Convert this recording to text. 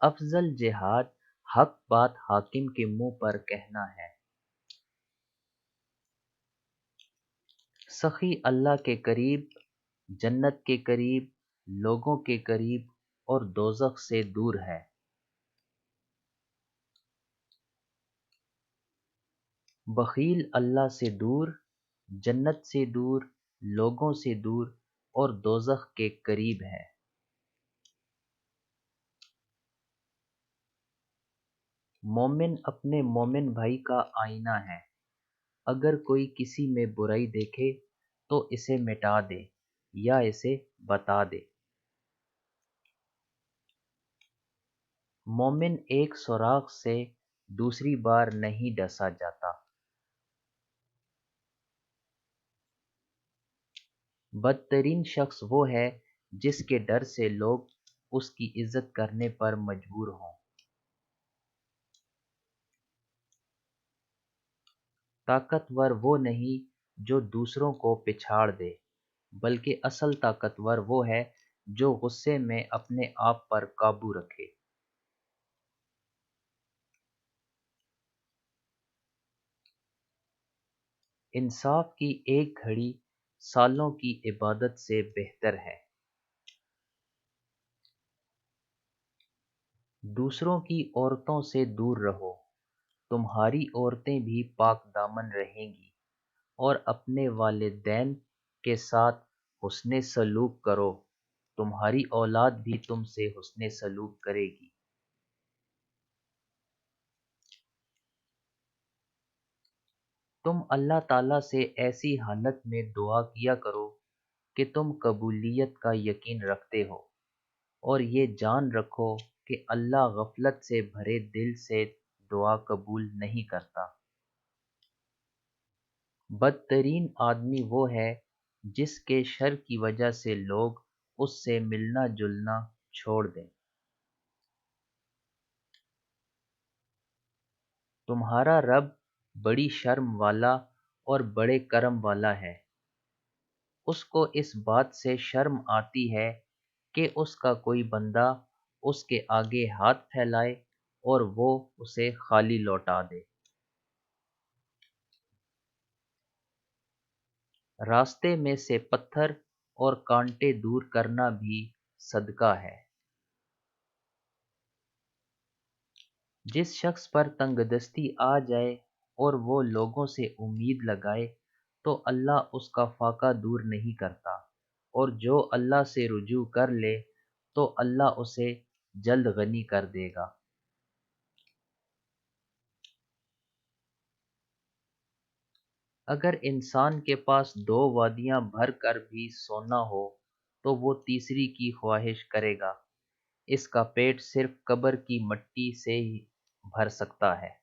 افضل جہاد حق بات حاکم کے منہ پر کہنا ہے۔ سخی اللہ کے قریب، جنت کے قریب، لوگوں کے قریب اور دوزخ سے دور ہے۔ بخیل اللہ سے دور، جنت سے دور، لوگوں سے دور اور دوزخ کے قریب ہے۔ مومن اپنے مومن بھائی کا آئینہ ہے، اگر کوئی کسی میں برائی دیکھے تو اسے مٹا دے یا اسے بتا دے۔ مومن ایک سوراخ سے دوسری بار نہیں ڈسا جاتا۔ بدترین شخص وہ ہے جس کے ڈر سے لوگ اس کی عزت کرنے پر مجبور ہوں۔ طاقتور وہ نہیں جو دوسروں کو پچھاڑ دے، بلکہ اصل طاقتور وہ ہے جو غصے میں اپنے آپ پر قابو رکھے۔ انصاف کی ایک گھڑی سالوں کی عبادت سے بہتر ہے۔ دوسروں کی عورتوں سے دور رہو، تمہاری عورتیں بھی پاک دامن رہیں گی، اور اپنے والدین کے ساتھ حسن سلوک کرو، تمہاری اولاد بھی تم سے حسن سلوک کرے گی۔ تم اللہ تعالیٰ سے ایسی حالت میں دعا کیا کرو کہ تم قبولیت کا یقین رکھتے ہو، اور یہ جان رکھو کہ اللہ غفلت سے بھرے دل سے دعا قبول نہیں کرتا۔ بدترین آدمی وہ ہے جس کے شر کی وجہ سے لوگ اس سے ملنا جلنا چھوڑ دیں۔ تمہارا رب بڑی شرم والا اور بڑے کرم والا ہے، اس کو اس بات سے شرم آتی ہے کہ اس کا کوئی بندہ اس کے آگے ہاتھ پھیلائے اور وہ اسے خالی لوٹا دے۔ راستے میں سے پتھر اور کانٹے دور کرنا بھی صدقہ ہے۔ جس شخص پر تنگ دستی آ جائے اور وہ لوگوں سے امید لگائے تو اللہ اس کا فاقہ دور نہیں کرتا، اور جو اللہ سے رجوع کر لے تو اللہ اسے جلد غنی کر دے گا۔ اگر انسان کے پاس 2 وادیاں بھر کر بھی سونا ہو تو وہ تیسری کی خواہش کرے گا، اس کا پیٹ صرف قبر کی مٹی سے ہی بھر سکتا ہے۔